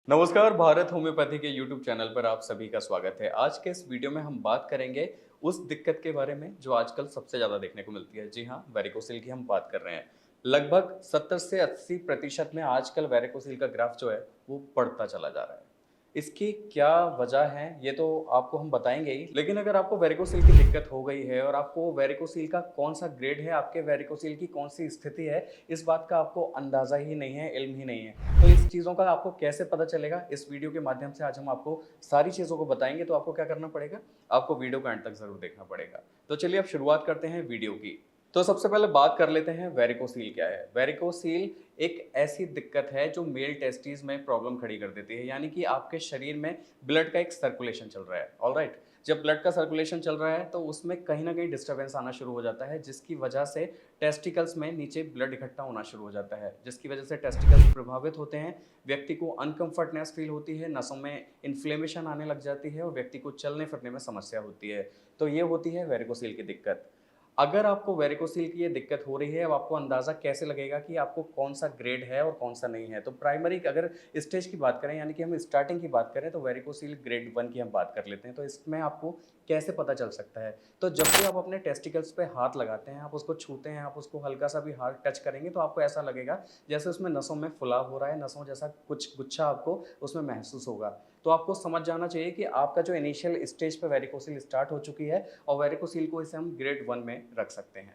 नमस्कार, भारत होम्योपैथी के YouTube channel पर आप सभी का स्वागत है। आज के इस वीडियो में हम बात करेंगे उस दिक्कत के बारे में जो आजकल सबसे ज़्यादा देखने को मिलती है। जी हाँ, वेरिकोसिल की हम बात कर रहे हैं। लगभग 70 से 80% में आजकल वेरिकोसिल का ग्राफ जो है वो बढ़ता चला जा रहा है। इसकी क्या वजह है ये तो आपको हम बताएंगे ही, लेकिन अगर आपको वेरिकोसिल की दिक्कत हो गई है और आपको वेरिकोसिल का कौन सा ग्रेड है, आपके वेरिकोसिल की कौन सी स्थिति है, इस बात का आपको अंदाजा ही नहीं है, इल्म ही नहीं है, तो इस चीज़ों का आपको कैसे पता चलेगा? इस वीडियो के माध्यम से आज हम आपको सारी चीज़ों को बताएंगे। तो आपको क्या करना पड़ेगा? आपको वीडियो को एंड तक जरूर देखना पड़ेगा। तो चलिए अब शुरुआत करते हैं वीडियो की। तो सबसे पहले बात कर लेते हैं वेरिकोसील क्या है। वेरिकोसील एक ऐसी दिक्कत है जो मेल टेस्टिस में प्रॉब्लम खड़ी कर देती है, यानी कि आपके शरीर में ब्लड का एक सर्कुलेशन चल रहा है। ऑलराइट, जब ब्लड का सर्कुलेशन चल रहा है तो उसमें कहीं ना कहीं डिस्टर्बेंस आना शुरू हो जाता है, जिसकी वजह से टेस्टिकल्स में नीचे ब्लड इकट्ठा होना शुरू हो जाता है, जिसकी वजह से टेस्टिकल्स प्रभावित होते हैं। व्यक्ति को अनकंफर्टनेस फील होती है, नसों में इन्फ्लेमेशन आने लग जाती है और व्यक्ति को चलने फिरने में समस्या होती है। तो ये होती है वेरिकोसील की दिक्कत। अगर आपको वेरिकोसील की ये दिक्कत हो रही है, अब आपको अंदाज़ा कैसे लगेगा कि आपको कौन सा ग्रेड है और कौन सा नहीं है? तो प्राइमरी अगर स्टेज की बात करें, यानी कि हम स्टार्टिंग की बात करें, तो वेरिकोसील ग्रेड 1 की हम बात कर लेते हैं। तो इसमें आपको कैसे पता चल सकता है? तो जब भी आप अपने टेस्टिकल्स पे हाथ लगाते हैं, आप उसको छूते हैं, आप उसको हल्का सा भी हाथ टच करेंगे तो आपको ऐसा लगेगा जैसे उसमें नसों में फुलाव हो रहा है, नसों जैसा कुछ गुच्छा आपको उसमें महसूस होगा। तो आपको समझ जाना चाहिए कि आपका जो इनिशियल स्टेज पे वेरिकोसील स्टार्ट हो चुकी है और वेरिकोसील को इसे हम ग्रेड 1 में रख सकते हैं।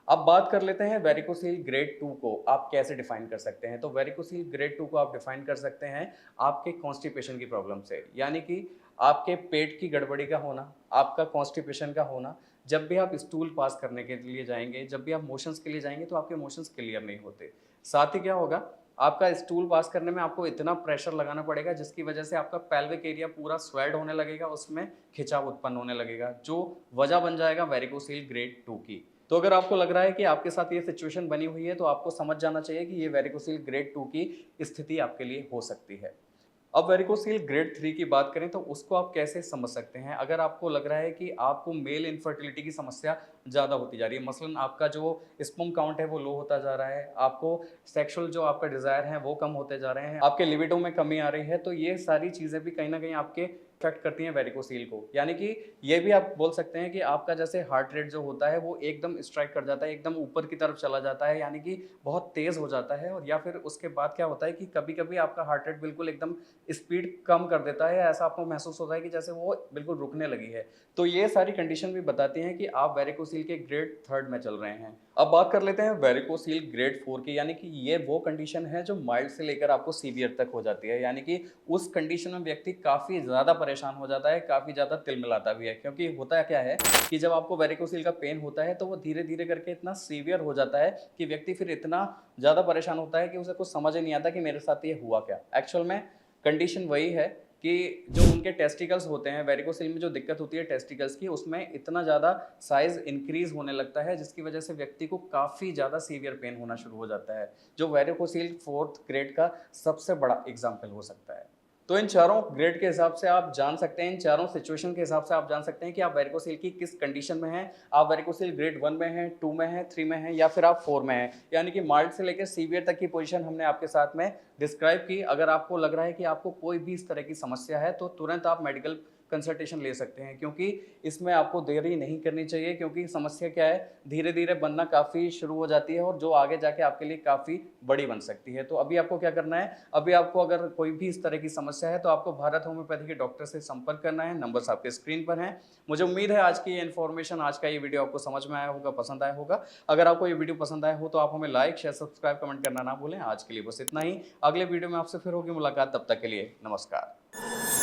अब बात कर लेते हैं वेरिकोसील ग्रेड 2 को आप कैसे डिफाइन कर सकते हैं। तो वेरिकोसील ग्रेड 2 को आप डिफाइन कर सकते हैं आपके कॉन्स्टिपेशन की प्रॉब्लम से, यानी कि आपके पेट की गड़बड़ी का होना, आपका कॉन्स्टिपेशन का होना। जब भी आप स्टूल पास करने के लिए जाएंगे, जब भी आप मोशंस के लिए जाएंगे, तो आपके मोशंस क्लियर नहीं होते। साथ ही क्या होगा, आपका स्टूल पास करने में आपको इतना प्रेशर लगाना पड़ेगा जिसकी वजह से आपका पेल्विक एरिया पूरा स्वेल्ड होने लगेगा, उसमें खिंचाव उत्पन्न होने लगेगा, जो वजह बन जाएगा वेरिकोसील ग्रेड 2 की। तो अगर आपको लग रहा है कि आपके साथ ये सिचुएशन बनी हुई है, तो आपको समझ जाना चाहिए कि ये वेरिकोसील ग्रेड 2 की स्थिति आपके लिए हो सकती है। अब वेरिकोसील ग्रेड 3 की बात करें तो उसको आप कैसे समझ सकते हैं? अगर आपको लग रहा है कि आपको मेल इनफर्टिलिटी की समस्या ज़्यादा होती जा रही है, मसलन आपका जो स्पर्म काउंट है वो लो होता जा रहा है, आपको सेक्सुअल जो आपका डिज़ायर है वो कम होते जा रहे हैं, आपके लिबिडो में कमी आ रही है, तो ये सारी चीज़ें भी कहीं न कहीं आपके इफेक्ट करती हैं वेरिकोसील को। यानी कि ये भी आप बोल सकते हैं कि आपका जैसे हार्ट रेट जो होता है वो एकदम स्ट्राइक कर जाता है, एकदम ऊपर की तरफ चला जाता है, यानी कि बहुत तेज़ हो जाता है। और या फिर उसके बाद क्या होता है कि कभी-कभी आपका हार्ट रेट बिल्कुल एकदम स्पीड कम कर देता है, ऐसा आपको महसूस होता है कि जैसे वो बिल्कुल रुकने लगी है। तो ये सारी कंडीशन भी बताती हैं कि आप वेरिकोसील के ग्रेड 3 में चल रहे हैं। अब बात कर लेते हैं वेरिकोसील ग्रेड 4 की, यानी कि ये वो कंडीशन है जो माइल्ड से लेकर आपको सीवियर तक हो जाती है, यानी कि उस कंडीशन में व्यक्ति काफ़ी ज़्यादा परेशान हो जाता है, काफ़ी ज़्यादा तिलमिलाता भी है। क्योंकि होता क्या है कि जब आपको वेरिकोसील का पेन होता है तो वो धीरे-धीरे करके इतना सीवियर हो जाता है कि व्यक्ति फिर इतना ज़्यादा परेशान होता है कि उसे कुछ समझ ही नहीं आता कि मेरे साथ ये हुआ क्या? एक्चुअल में कंडीशन वही है कि जो उनके टेस्टिकल्स होते हैं, वेरिकोसिल में जो दिक्कत होती है टेस्टिकल्स की, उसमें इतना ज़्यादा साइज़ इंक्रीज़ होने लगता है जिसकी वजह से व्यक्ति को काफ़ी ज़्यादा सीवियर पेन होना शुरू हो जाता है, जो वेरिकोसिल 4th ग्रेड का सबसे बड़ा एग्ज़ाम्पल हो सकता है। तो इन चारों ग्रेड के हिसाब से आप जान सकते हैं, इन चारों सिचुएशन के हिसाब से आप जान सकते हैं कि आप वेरिकोसिल की किस कंडीशन में हैं। आप वेरिकोसिल ग्रेड 1 में हैं, 2 में हैं, 3 में हैं या फिर आप 4 में हैं। यानी कि माइल्ड से लेकर सीवियर तक की पोजीशन हमने आपके साथ में डिस्क्राइब की। अगर आपको लग रहा है कि आपको कोई भी इस तरह की समस्या है तो तुरंत आप मेडिकल कंसल्टेशन ले सकते हैं, क्योंकि इसमें आपको देरी नहीं करनी चाहिए, क्योंकि समस्या क्या है, धीरे-धीरे बनना काफ़ी शुरू हो जाती है और जो आगे जाके आपके लिए काफ़ी बड़ी बन सकती है। तो अभी आपको क्या करना है, अभी आपको अगर कोई भी इस तरह की समस्या है तो आपको भारत होम्योपैथी के डॉक्टर से संपर्क करना है। नंबर्स आपके स्क्रीन पर हैं। मुझे उम्मीद है आज की ये इन्फॉर्मेशन, आज का ये वीडियो आपको समझ में आया होगा, पसंद आया होगा। अगर आपको ये वीडियो पसंद आया हो तो आप हमें लाइक, शेयर, सब्सक्राइब, कमेंट करना ना भूलें। आज के लिए बस इतना ही। अगले वीडियो में आपसे फिर होगी मुलाकात, तब तक के लिए नमस्कार।